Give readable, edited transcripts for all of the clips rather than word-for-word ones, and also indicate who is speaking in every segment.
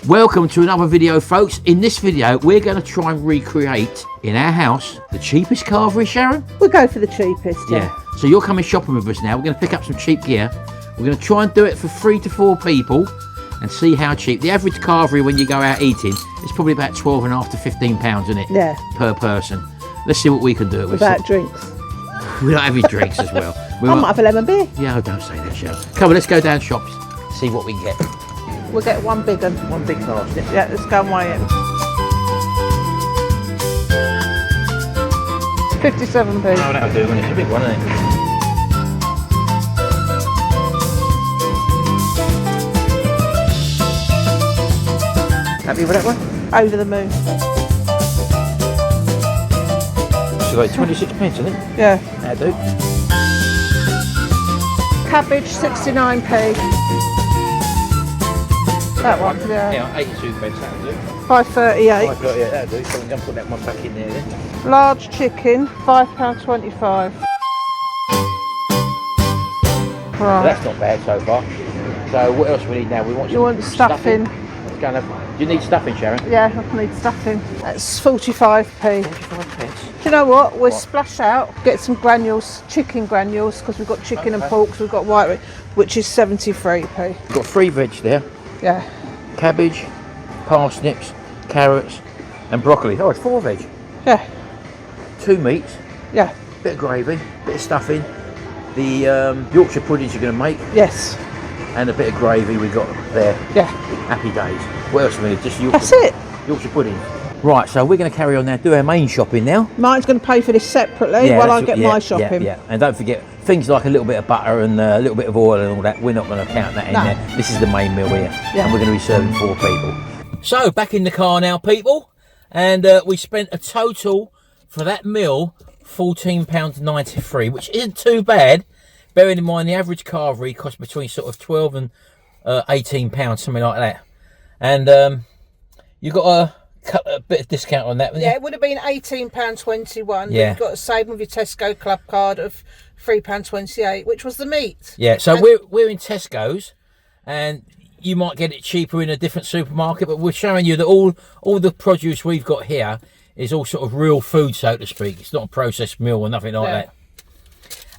Speaker 1: Welcome to another video, folks. In this video, we're going to try and recreate in our house the cheapest carvery, Sharon.
Speaker 2: We'll go for the cheapest.
Speaker 1: Yeah. So you're coming shopping with us now. We're going to pick up some cheap gear. We're going to try and do it for 3 to 4 people and see how cheap. The average carvery when you go out eating is probably about £12.5 to £15, isn't it?
Speaker 2: Yeah.
Speaker 1: Per person. Let's see what we can do it with.
Speaker 2: Without drinks.
Speaker 1: We're not having drinks as well.
Speaker 2: I might have a lemon beer.
Speaker 1: Yeah, don't say that, Sharon. Come on, let's go down shops, see what we can get.
Speaker 2: We'll get one big one.
Speaker 1: One big parsnip.
Speaker 2: Yeah, let's go and weigh it. 57p.
Speaker 1: Oh, that'll do, it's a big one, isn't it? Happy with that one?
Speaker 2: Over the moon.
Speaker 1: So like 26p, isn't it?
Speaker 2: Yeah.
Speaker 1: That'll do.
Speaker 2: Cabbage, 69p. That one, yeah.
Speaker 1: Yeah, 82p, that'll do.
Speaker 2: 5.38.
Speaker 1: 5.38, that'll do. So we're going to put that one back in there then.
Speaker 2: Large chicken, £5.25.
Speaker 1: So
Speaker 2: Right.
Speaker 1: that's not bad so far. So what else we need now? We want some
Speaker 2: You want stuffing?
Speaker 1: Let's go and have... Do you need stuffing, Sharon?
Speaker 2: Yeah, I need stuffing. That's 45p.
Speaker 1: 45p.
Speaker 2: Do you know what? We'll splash out, get some granules, chicken granules, because we've got chicken and pork, so we've got white meat, which is 73p.
Speaker 1: We've got 3 veg there.
Speaker 2: Yeah.
Speaker 1: Cabbage, parsnips, carrots and broccoli. Oh, it's 4 veg.
Speaker 2: Yeah.
Speaker 1: 2 meats,
Speaker 2: Yeah.
Speaker 1: bit of gravy, bit of stuffing. The Yorkshire puddings you're going to make,
Speaker 2: Yes.
Speaker 1: and a bit of gravy we got there.
Speaker 2: Yeah.
Speaker 1: Happy days. What else do we need? Just Yorkshire.
Speaker 2: That's it.
Speaker 1: Yorkshire pudding. Right, so we're going to carry on now, do our main shopping now.
Speaker 2: Mine's going to pay for this separately while I get my shopping.
Speaker 1: Yeah, and don't forget, things like a little bit of butter and a little bit of oil and all that, we're not going to count that in there. This is the main meal here, and we're going to be serving 4 people. So, back in the car now, people, and we spent a total, for that meal, £14.93, which isn't too bad, bearing in mind the average carvery costs between sort of £12 and £18, something like that. And you got a bit of discount on that, wouldn't you?
Speaker 2: Yeah, it would have been £18.21.
Speaker 1: Yeah.
Speaker 2: You've got to save with your Tesco Club card of £3.28, which was the meat.
Speaker 1: Yeah, so we're in Tesco's, and you might get it cheaper in a different supermarket, but we're showing you that all the produce we've got here is all sort of real food, so to speak. It's not a processed meal or nothing like that.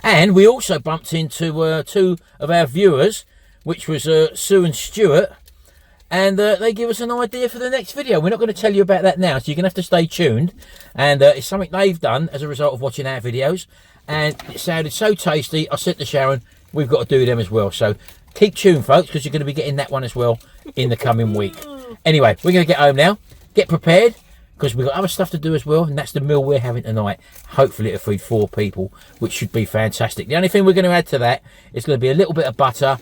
Speaker 1: And we also bumped into 2 of our viewers, which was Sue and Stuart, and they give us an idea for the next video. We're not going to tell you about that now, so you're going to have to stay tuned. And it's something they've done as a result of watching our videos, and it sounded so tasty. I said to Sharon, we've got to do them as well. So keep tuned, folks, because you're going to be getting that one as well in the coming week. Anyway, we're going to get home now. Get prepared, because we've got other stuff to do as well, and that's the meal we're having tonight. Hopefully it'll feed 4 people, which should be fantastic. The only thing we're going to add to that is going to be a little bit of butter,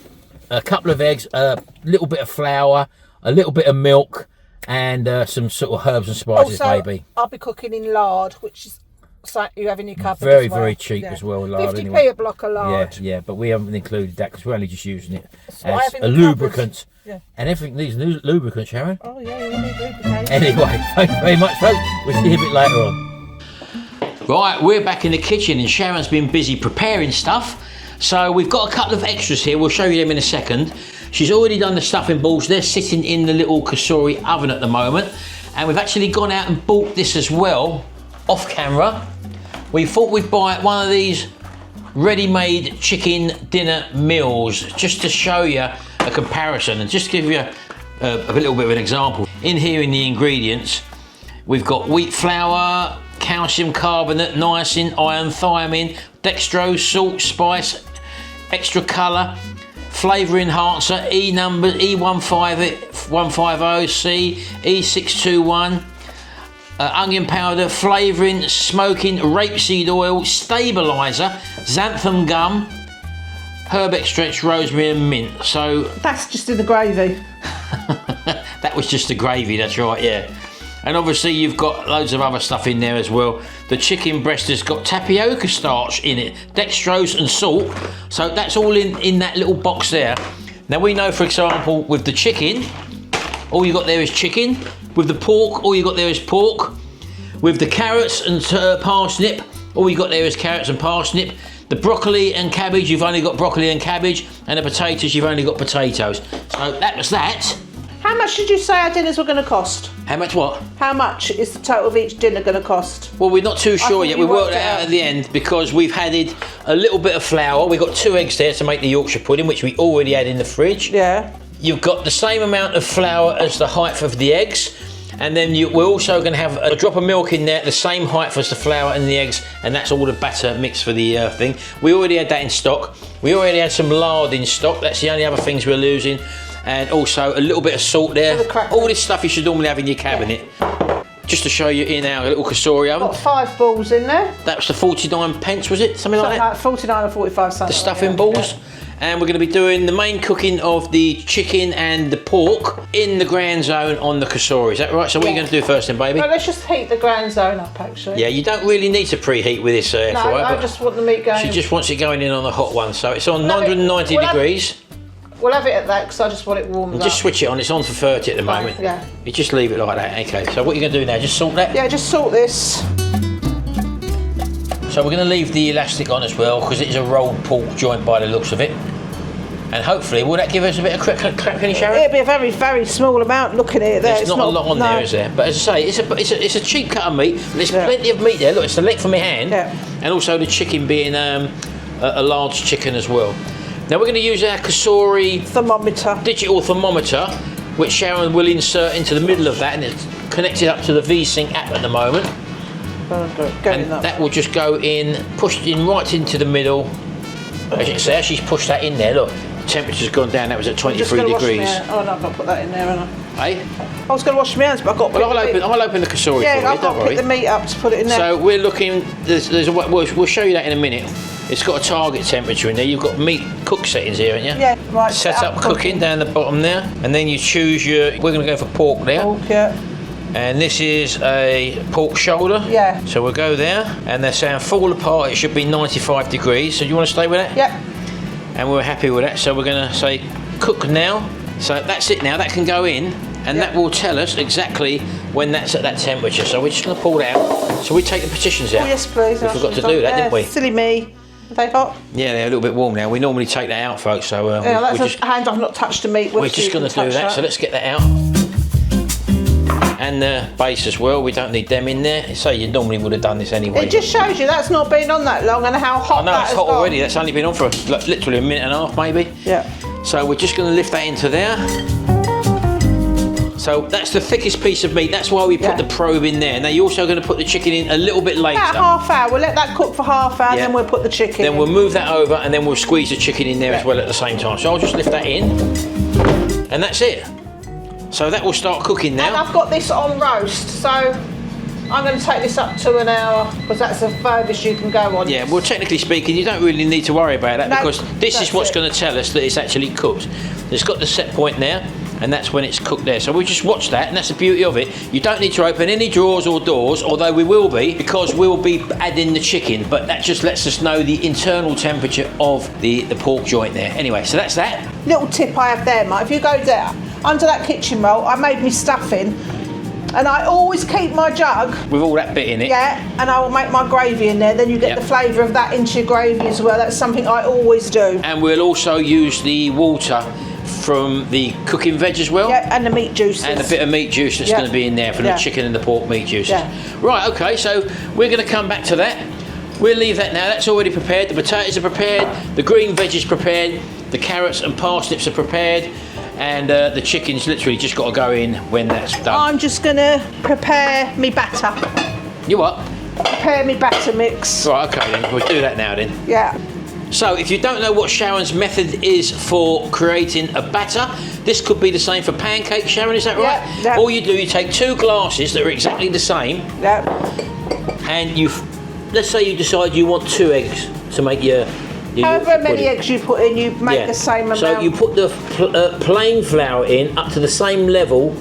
Speaker 1: a couple of eggs, a little bit of flour, a little bit of milk, and some sort of herbs and spices,
Speaker 2: also,
Speaker 1: maybe.
Speaker 2: I'll be cooking in lard, which is something you have in your cupboard
Speaker 1: Very,
Speaker 2: as well.
Speaker 1: very cheap as well, lard
Speaker 2: 50p
Speaker 1: anyway.
Speaker 2: a block of lard.
Speaker 1: Yeah, but we haven't included that because we're only just using it
Speaker 2: what I
Speaker 1: as
Speaker 2: have in
Speaker 1: a
Speaker 2: the
Speaker 1: lubricant.
Speaker 2: Yeah.
Speaker 1: And everything needs lubricant, Sharon.
Speaker 2: Oh yeah, you need lubricant.
Speaker 1: Anyway, thank you very much, folks. We'll see you a bit later on. Right, we're back in the kitchen and Sharon's been busy preparing stuff. So we've got a couple of extras here. We'll show you them in a second. She's already done the stuffing balls. They're sitting in the little Carvery oven at the moment. And we've actually gone out and bought this as well, off camera. We thought we'd buy one of these ready-made chicken dinner meals, just to show you a comparison and just give you a little bit of an example. In here in the ingredients, we've got wheat flour, calcium carbonate, niacin, iron, thiamine, dextrose, salt, spice, extra colour, flavour enhancer, E number E150C, E621, onion powder, flavouring, smoking, rapeseed oil, stabiliser, xanthan gum, herb extracts, rosemary and mint. So
Speaker 2: That's just in the gravy.
Speaker 1: that was just the gravy, that's right, yeah. And obviously you've got loads of other stuff in there as well. The chicken breast has got tapioca starch in it, dextrose and salt. So that's all in that little box there. Now we know, for example, with the chicken, all you got there is chicken. With the pork, all you got there is pork. With the carrots and parsnip, all you got there is carrots and parsnip. The broccoli and cabbage, you've only got broccoli and cabbage. And the potatoes, you've only got potatoes. So that was that.
Speaker 2: How much did you say our dinners were going to cost?
Speaker 1: How much what?
Speaker 2: How much is the total of each dinner going to cost?
Speaker 1: Well, we're not too sure yet. We worked it out at the end because we've added a little bit of flour. We've got 2 eggs there to make the Yorkshire pudding, which we already had in the fridge.
Speaker 2: Yeah.
Speaker 1: You've got the same amount of flour as the height of the eggs. And then we're also going to have a drop of milk in there, the same height as the flour and the eggs, and that's all the batter mix for the thing. We already had that in stock. We already had some lard in stock. That's the only other things we're losing. And also a little bit of salt there. All this stuff you should normally have in your cabinet. Yeah. Just to show you in our little cassori oven.
Speaker 2: Got 5 balls in there.
Speaker 1: That was the 49 pence, was it? Something like that?
Speaker 2: 49 or 45 something.
Speaker 1: The stuffing balls. Yeah. And we're going to be doing the main cooking of the chicken and the pork in the grand zone on the cassori. Is that right? So what are you going to do first then, baby?
Speaker 2: Well, let's just heat the grand zone up, actually.
Speaker 1: Yeah, you don't really need to preheat with this air fryer.
Speaker 2: No, I just want the meat going.
Speaker 1: She just wants it going in on the hot one. So it's on 990 degrees.
Speaker 2: We'll have it at that because I just want it warmed up.
Speaker 1: Just switch it on. It's on for 30 at the moment.
Speaker 2: Yeah.
Speaker 1: You just leave it like that. Okay. So what are you going to do now? Just salt that?
Speaker 2: Yeah, just salt this.
Speaker 1: So we're going to leave the elastic on as well because it is a rolled pork joint by the looks of it. And hopefully, will that give us a bit of crackling, Sharon?
Speaker 2: It'll be a very, very small amount. Looking at it there,
Speaker 1: there's not a lot on there, is there? But as I say, it's a cheap cut of meat. There's plenty of meat there. Look, it's the length of my hand, and also the chicken being a large chicken as well. Now we're going to use our cassori
Speaker 2: thermometer,
Speaker 1: digital thermometer, which Sharon will insert into the middle of that, and it's connected up to the VSync app at the moment. And that will just go in, pushed in right into the middle. As you can see, she's pushed that in there. Look. Temperature's gone down. That was at 23 degrees.
Speaker 2: Oh no, I've got to put that in there, haven't I?
Speaker 1: Hey?
Speaker 2: I was going to wash my hands, but I've got to put
Speaker 1: I'll open the cassori for you,
Speaker 2: I've got to pick the meat up to put it in there.
Speaker 1: So we're looking, we'll show you that in a minute. It's got a target temperature in there. You've got meat cook settings here, haven't you?
Speaker 2: Yeah, right.
Speaker 1: Set up cooking down the bottom there. And then you choose we're going to go for pork there.
Speaker 2: Pork, yeah.
Speaker 1: And this is a pork shoulder.
Speaker 2: Yeah.
Speaker 1: So we'll go there. And they're saying fall apart, it should be 95 degrees. So do you want to stay with that?
Speaker 2: Yeah. And
Speaker 1: we're happy with that, so we're going to say cook now. So that's it now, that can go in, and that will tell us exactly when that's at that temperature. So we're just going to pull it out. So we take the partitions out.
Speaker 2: Oh, yes, please.
Speaker 1: We forgot to do that, didn't we?
Speaker 2: Silly me. Are they hot?
Speaker 1: Yeah, they're a little bit warm now. We normally take that out, folks. So
Speaker 2: that's a hand I've not touched the meat with.
Speaker 1: We're just going to do that, so let's get that out. And the base as well, we don't need them in there. So you normally would have done this anyway.
Speaker 2: It just shows you that's not been on that long and how hot that is.
Speaker 1: I know, it's hot already. That's only been on for literally a minute and a half maybe.
Speaker 2: Yeah.
Speaker 1: So we're just going to lift that into there. So that's the thickest piece of meat. That's why we put the probe in there. Now you're also going to put the chicken in a little bit later.
Speaker 2: About half hour. We'll let that cook for half hour, then we'll put the chicken in.
Speaker 1: Then we'll move that over and then we'll squeeze the chicken in there as well at the same time. So I'll just lift that in. And that's it. So that will start cooking now.
Speaker 2: And I've got this on roast, so I'm going to take this up to an hour because that's the furthest you can go on.
Speaker 1: Yeah, well, technically speaking, you don't really need to worry about that because this is what's going to tell us that it's actually cooked. It's got the set point there, and that's when it's cooked there. So we just watch that, and that's the beauty of it. You don't need to open any drawers or doors, although we will be, because we'll be adding the chicken, but that just lets us know the internal temperature of the pork joint there. Anyway, so that's that.
Speaker 2: Little tip I have there, Mike, if you go there, under that kitchen roll, I made me stuffing, and I always keep my jug
Speaker 1: with all that bit in it.
Speaker 2: Yeah, and I will make my gravy in there. Then you get the flavour of that into your gravy as well. That's something I always do.
Speaker 1: And we'll also use the water from the cooking veg as well.
Speaker 2: Yeah, and the meat juices.
Speaker 1: And a bit of meat juice that's going to be in there from the chicken and the pork meat juices. Yeah. Right, okay, so we're going to come back to that. We'll leave that now. That's already prepared. The potatoes are prepared. The green veg is prepared. The carrots and parsnips are prepared. And the chicken's literally just got to go in when that's done.
Speaker 2: I'm just going to prepare me batter.
Speaker 1: You what?
Speaker 2: Prepare me batter mix.
Speaker 1: Right, okay then. We'll do that now then.
Speaker 2: Yeah.
Speaker 1: So if you don't know what Sharon's method is for creating a batter, this could be the same for pancakes, Sharon, is that right?
Speaker 2: Yeah.
Speaker 1: All you do, you take 2 glasses that are exactly the same.
Speaker 2: Yeah.
Speaker 1: And let's say you decide you want 2 eggs to make your
Speaker 2: however many eggs you put in, you make the same amount.
Speaker 1: So you put the plain flour in up to the same level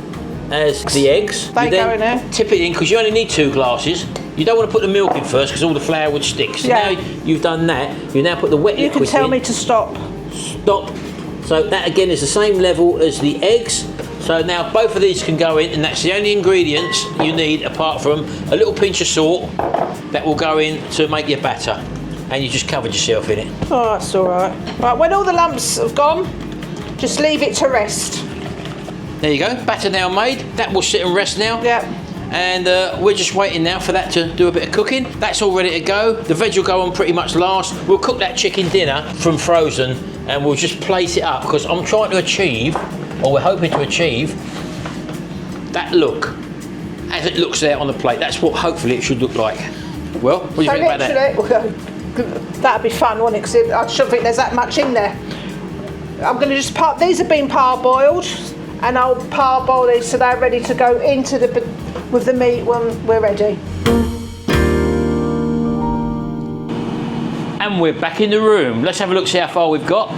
Speaker 1: as the eggs.
Speaker 2: They go in there.
Speaker 1: Tip it in because you only need 2 glasses. You don't want to put the milk in first because all the flour would stick. So now you've done that, you now put the wet liquid in.
Speaker 2: You can tell me to stop.
Speaker 1: Stop. So that again is the same level as the eggs. So now both of these can go in, and that's the only ingredients you need apart from a little pinch of salt that will go in to make your batter. And you just covered yourself in it.
Speaker 2: Oh, that's all right. Right, when all the lumps have gone, just leave it to rest.
Speaker 1: There you go, batter now made. That will sit and rest now.
Speaker 2: Yeah.
Speaker 1: And we're just waiting now for that to do a bit of cooking. That's all ready to go. The veg will go on pretty much last. We'll cook that chicken dinner from frozen and we'll just plate it up because I'm trying to achieve, or we're hoping to achieve, that look as it looks there on the plate. That's what hopefully it should look like. Well, what do you think about that?
Speaker 2: That'd be fun, wouldn't it? Because I shouldn't think there's that much in there. I'm going to just these have been parboiled, and I'll parboil these so they're ready to go into with the meat when we're ready.
Speaker 1: And we're back in the room. Let's have a look, see how far we've got.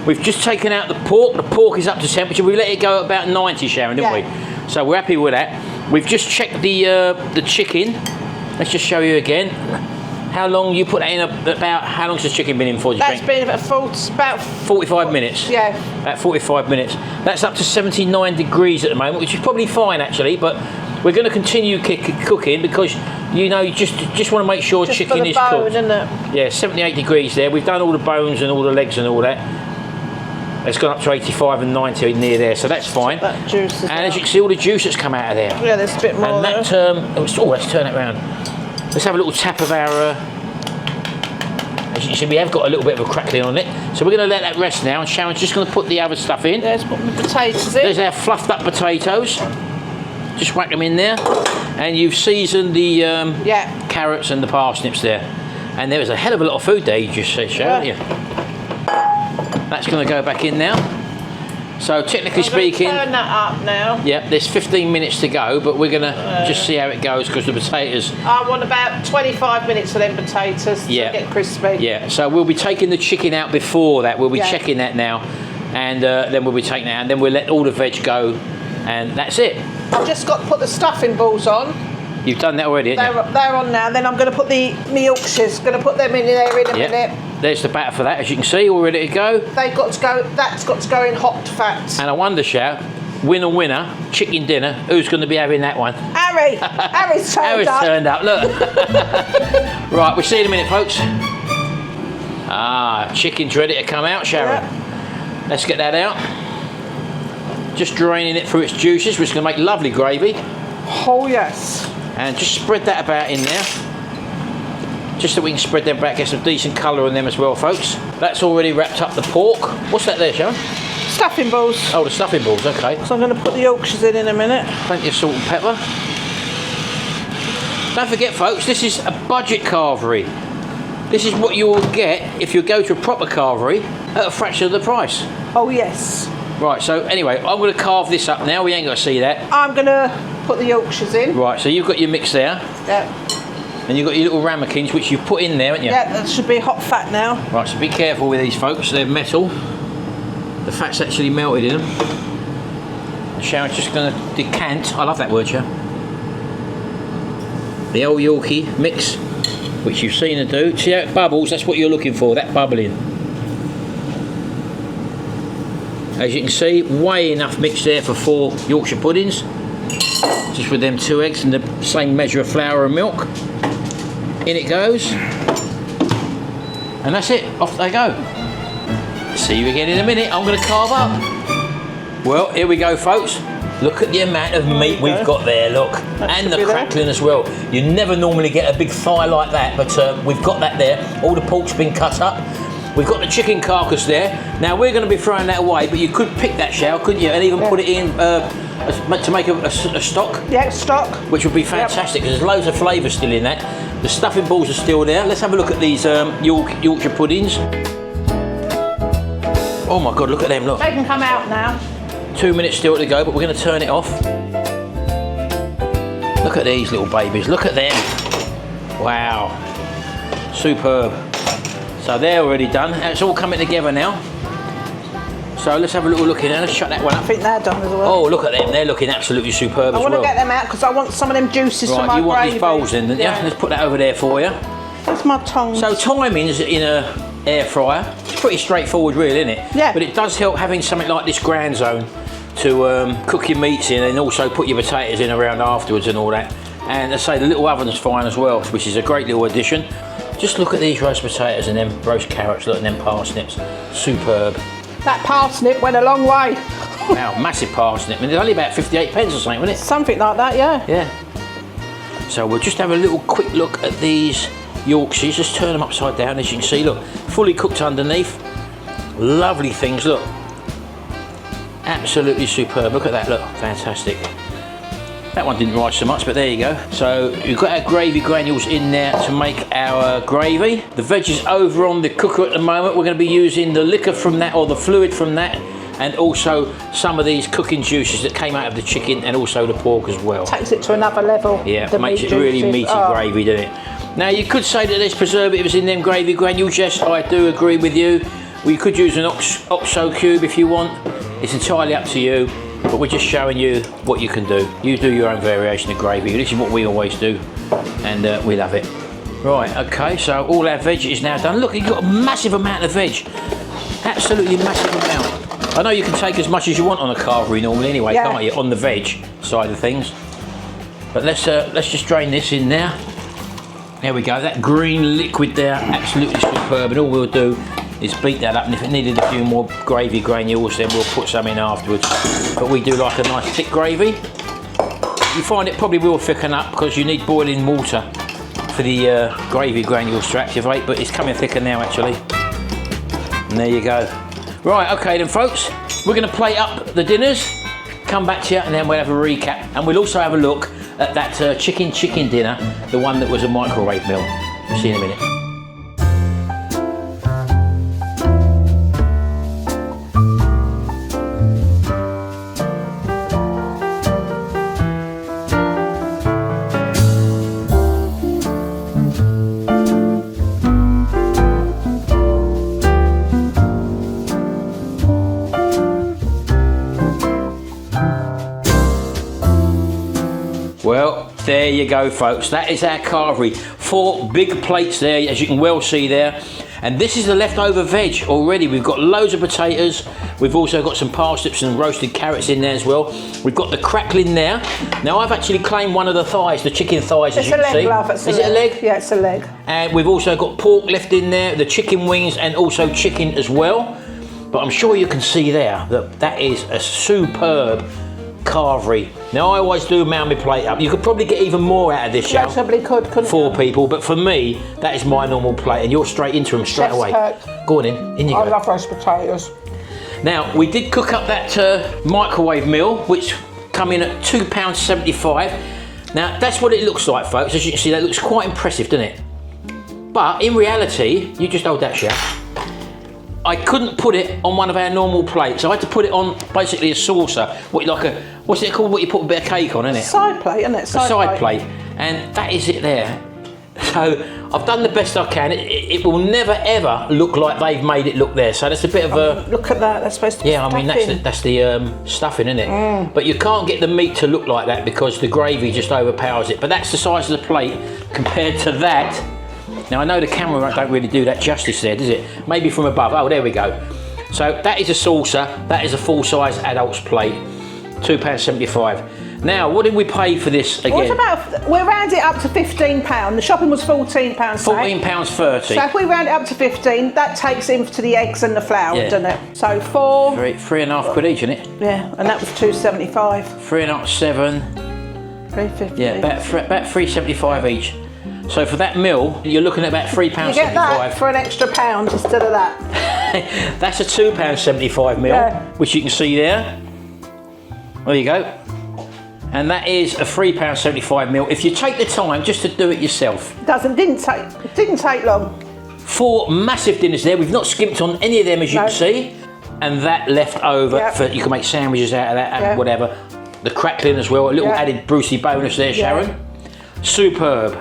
Speaker 1: We've just taken out the pork. The pork is up to temperature. We let it go at about 90, Sharon, didn't we? So we're happy with that. We've just checked the chicken. Let's just show you again. How long you put that in? About how long's the chicken been in for?
Speaker 2: That's been about
Speaker 1: 45 minutes.
Speaker 2: Yeah.
Speaker 1: About 45 minutes. That's up to 79 degrees at the moment, which is probably fine actually. But we're going to continue cooking because you know you just want to make sure chicken is cooked.
Speaker 2: Isn't it?
Speaker 1: Yeah, 78 degrees there. We've done all the bones and all the legs and all that. It's gone up to 85 and 90 near there, so that's fine.
Speaker 2: That juice
Speaker 1: and as you can see, all the juice that's come out of there.
Speaker 2: Yeah, there's a bit more.
Speaker 1: And that let's turn it around. Let's have a little tap of our. As you can see, we have got a little bit of a crackling on it, so we're going to let that rest now. And Sharon's just going to put the other stuff in.
Speaker 2: Let's put the potatoes in.
Speaker 1: There's our fluffed up potatoes. Just whack them in there, and you've seasoned the carrots and the parsnips there. And there was a hell of a lot of food there. You just said, Sharon, yeah. That's going to go back in now. So technically speaking,
Speaker 2: turn that up now.
Speaker 1: Yeah, there's 15 minutes to go, but we're going to just see how it goes because the potatoes.
Speaker 2: I want about 25 minutes for them potatoes to get crispy.
Speaker 1: Yeah, so we'll be taking the chicken out before that. We'll be checking that now, and then we'll be taking that, and then we'll let all the veg go, and that's it.
Speaker 2: I've just got to put the stuffing balls on.
Speaker 1: You've done that already, haven't you?
Speaker 2: They're on now. Then I'm going to put the Yorkshires. Going to put them in there in a minute.
Speaker 1: There's the batter for that, as you can see, all ready to go.
Speaker 2: They've got to go. That's got to go in hot fat.
Speaker 1: And I wonder, Shao, winner, chicken dinner. Who's going to be having that one?
Speaker 2: Harry. Harry's turned up.
Speaker 1: Harry's turned up. Look. Right, we'll see you in a minute, folks. Chicken's ready to come out, Sharon.
Speaker 2: Yeah.
Speaker 1: Let's get that out. Just draining it through its juices, which is going to make lovely gravy.
Speaker 2: Oh yes.
Speaker 1: And just spread that about in there. Just so we can spread them back, get some decent colour on them as well, folks. That's already wrapped up the pork. What's that there, Sharon?
Speaker 2: Stuffing balls.
Speaker 1: Oh, the stuffing balls, okay.
Speaker 2: So I'm going to put the Yorkshires in a minute.
Speaker 1: Plenty of salt and pepper. Don't forget, folks, this is a budget carvery. This is what you will get if you go to a proper carvery at a fraction of the price.
Speaker 2: Oh, yes.
Speaker 1: Right, so anyway, I'm going to carve this up now. We ain't got to see that.
Speaker 2: I'm going to put the Yorkshires in.
Speaker 1: Right, so you've got your mix there.
Speaker 2: Yeah.
Speaker 1: And you've got your little ramekins, which you've put in there, haven't you?
Speaker 2: Yeah, that should be hot fat now. Right,
Speaker 1: so be careful with these, folks. They're metal. The fat's actually melted in them. Sharon's just going to decant. I love that word, Sharon. The old Yorkie mix, which you've seen her do. See how it bubbles? That's what you're looking for, that bubbling. As you can see, way enough mix there for 4 Yorkshire puddings. Just with them 2 eggs and the same measure of flour and milk. In it goes. And that's it, off they go. See you again in a minute. I'm going to carve up. Well, here we go, folks. Look at the amount of meat we've got there, look. And the crackling as well. You never normally get a big thigh like that, but we've got that there. All the pork's been cut up. We've got the chicken carcass there. Now, we're going to be throwing that away, but you could pick that shell, couldn't you? And even put it in to make a stock.
Speaker 2: Yeah, stock.
Speaker 1: Which would be fantastic, because there's loads of flavour still in that. The stuffing balls are still there. Let's have a look at these Yorkshire puddings. Oh my God, look at them, look.
Speaker 2: They can come out now.
Speaker 1: 2 minutes still to go, but we're going to turn it off. Look at these little babies, look at them. Wow, superb. So they're already done. It's all coming together now. So let's have a little look in there. Let's shut that one up.
Speaker 2: I think they're done as well.
Speaker 1: Oh, look at them. They're looking absolutely superb as well.
Speaker 2: I want to get them out because I want some of them juices for my gravy.
Speaker 1: Right, you want these bowls in, don't you? Let's put that over there for you.
Speaker 2: That's my tongue.
Speaker 1: So timings in a air fryer, it's pretty straightforward really, isn't it?
Speaker 2: Yeah.
Speaker 1: But it does help having something like this grand zone to cook your meats in and also put your potatoes in around afterwards and all that. And as I say, the little oven's fine as well, which is a great little addition. Just look at these roast potatoes and them roast carrots, look at them parsnips. Superb.
Speaker 2: That parsnip went a long way.
Speaker 1: Wow, massive parsnip. I mean, it's only about 58 pence or something, wasn't it?
Speaker 2: Something like that, yeah.
Speaker 1: Yeah. So we'll just have a little quick look at these Yorkshire's. Just turn them upside down, as you can see. Look, fully cooked underneath. Lovely things, look. Absolutely superb. Look at that, look, fantastic. That one didn't rise so much, but there you go. So you've got our gravy granules in there to make our gravy. The veg is over on the cooker at the moment. We're going to be using the liquor from that, or the fluid from that, and also some of these cooking juices that came out of the chicken and also the pork as well.
Speaker 2: Takes it to another level.
Speaker 1: Yeah, makes it really meaty gravy, doesn't it? Now you could say that there's preservatives in them gravy granules. Yes, I do agree with you. Well, you could use an oxo cube if you want. It's entirely up to you. But we're just showing you what you can do. You do your own variation of gravy. This is what we always do, and we love it. Right, okay, so all our veg is now done. Look, you've got a massive amount of veg. Absolutely massive amount. I know you can take as much as you want on a carvery normally anyway, can't you, on the veg side of things. But let's just drain this in now. There we go, that green liquid there, absolutely superb. And all we'll do is beat that up, and if it needed a few more gravy granules, then we'll put some in afterwards. But we do like a nice thick gravy. You find it probably will thicken up because you need boiling water for the gravy granules to activate, but it's coming thicker now actually. And there you go. Right, okay then folks, we're going to plate up the dinners, come back to you, and then we'll have a recap. And we'll also have a look at that chicken dinner, the one that was a microwave meal. See you in a minute. Well, there you go folks, that is our carvery. 4 big plates there, as you can well see there. And this is the leftover veg already. We've got loads of potatoes. We've also got some parsnips and roasted carrots in there as well. We've got the crackling there. Now I've actually claimed one of the thighs, the chicken thighs, as you can see.
Speaker 2: Love,
Speaker 1: is it a leg?
Speaker 2: Yeah, it's a leg.
Speaker 1: And we've also got pork left in there, the chicken wings, and also chicken as well. But I'm sure you can see there that that is a superb carvery. Now I always do mound my plate up. You could probably get even more out of this,
Speaker 2: You probably could, couldn't
Speaker 1: 4
Speaker 2: you?
Speaker 1: people, but for me, that is my normal plate, and you're straight into them straight away. Go on in you go.
Speaker 2: I love roast potatoes.
Speaker 1: Now, we did cook up that microwave meal, which come in at £2.75. Now, that's what it looks like, folks. As you can see, that looks quite impressive, doesn't it? But in reality, you just hold that, chef. I couldn't put it on one of our normal plates. I had to put it on basically a saucer, what's it called? What you put a bit of cake on, isn't it?
Speaker 2: Side plate, isn't it?
Speaker 1: Side plate. And that is it there. So I've done the best I can. It will never ever look like they've made it look there. So that's a bit of a.
Speaker 2: Look at that. That's supposed to be.
Speaker 1: Yeah, I mean that's the stuffing, isn't it? But you can't get the meat to look like that because the gravy just overpowers it. But that's the size of the plate compared to that. Now I know the camera don't really do that justice there, does it? Maybe from above. Oh, there we go. So that is a saucer. That is a full-size adult's plate. £2.75. Now, what did we pay for this again?
Speaker 2: What about, we round it up to £15. The shopping was £14.
Speaker 1: £14.30.
Speaker 2: So if we round it up to 15, that takes in to the eggs and the flour, doesn't it? So
Speaker 1: three and a half quid each, isn't it?
Speaker 2: Yeah, and that was £2.75.
Speaker 1: 3.5, 7.
Speaker 2: £3.50.
Speaker 1: Yeah, about £3.75 each. So for that meal, you're looking at about £3.75.
Speaker 2: You get that for an extra £1 instead of that.
Speaker 1: That's a £2.75 meal, which you can see there. There you go. And that is a £3.75 meal. If you take the time just to do it yourself.
Speaker 2: It didn't take long.
Speaker 1: 4 massive dinners there. We've not skimped on any of them, as you can see. And that left over for, you can make sandwiches out of that and whatever. The crackling as well, a little added Brucey bonus there, Sharon. Superb.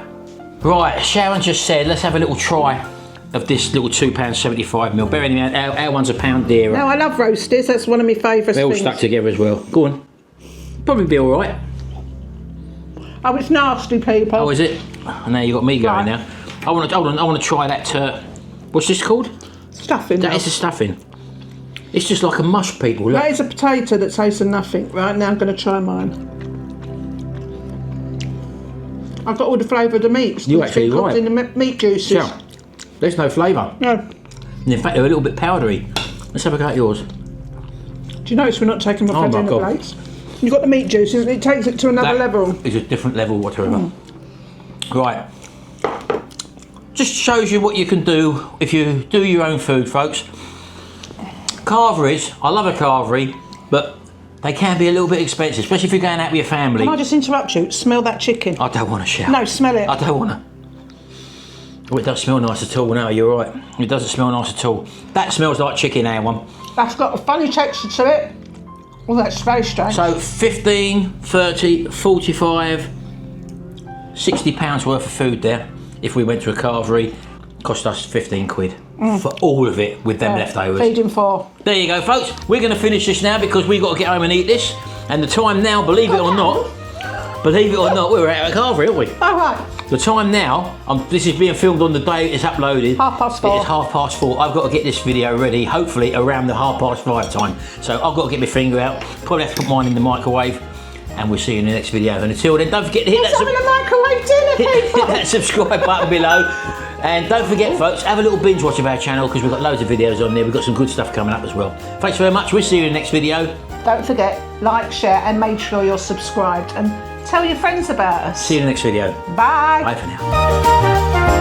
Speaker 1: Right, Sharon just said, let's have a little try of this little £2.75 meal. Bearing in mind, our one's £1 dearer.
Speaker 2: No, I love roasties. That's one of my favourite things.
Speaker 1: They're all stuck together as well. Go on. Probably be all right.
Speaker 2: Oh, it's nasty, people.
Speaker 1: Oh, is it? And now you got me going now. I want to try that. What's this called?
Speaker 2: Stuffing.
Speaker 1: That is the stuffing. It's just like a mush, people. Look.
Speaker 2: That is a potato that tastes of nothing. Right, now I'm going to try mine. I've got all the flavour of the meats.
Speaker 1: You're actually right.
Speaker 2: In the meat juices.
Speaker 1: Yeah. There's no flavour.
Speaker 2: No.
Speaker 1: And in fact, they're a little bit powdery. Let's have a go at yours.
Speaker 2: Do Do you notice we're not taking them off our
Speaker 1: Oh my
Speaker 2: dinner
Speaker 1: God.
Speaker 2: plates? You've got the meat juices, it takes it to another level.
Speaker 1: It's a different level, whatever. Right. Just shows you what you can do if you do your own food, folks. Carveries, I love a carvery, but they can be a little bit expensive, especially if you're going out with your family.
Speaker 2: Can I just interrupt you? Smell that chicken.
Speaker 1: I don't want to shout.
Speaker 2: No, smell it.
Speaker 1: I don't want to. Oh, it doesn't smell nice at all. No, you're right. It doesn't smell nice at all. That smells like chicken, that one.
Speaker 2: That's got a funny texture to it. Well, that's very strange.
Speaker 1: So 15, 30, 45, 60 pounds worth of food there. If we went to a carvery, cost us 15 quid for all of it with them leftovers.
Speaker 2: Feeding for.
Speaker 1: There you go, folks. We're going to finish this now because we've got to get home and eat this. And the time now, believe it or not, we're at a carvery, aren't we?
Speaker 2: Oh, right.
Speaker 1: The time now, this is being filmed on the day it's uploaded.
Speaker 2: 4:30.
Speaker 1: It is 4:30. I've got to get this video ready, hopefully around the 5:30 time. So I've got to get my finger out, probably have to put mine in the microwave, and we'll see you in the next video. And until then, don't forget to hit
Speaker 2: Having a microwave dinner, people.
Speaker 1: hit that subscribe button below. And don't forget, folks, have a little binge watch of our channel because we've got loads of videos on there. We've got some good stuff coming up as well. Thanks very much. We'll see you in the next video.
Speaker 2: Don't forget, like, share, and make sure you're subscribed. And tell your friends about us.
Speaker 1: See you in the next video.
Speaker 2: Bye.
Speaker 1: Bye for now.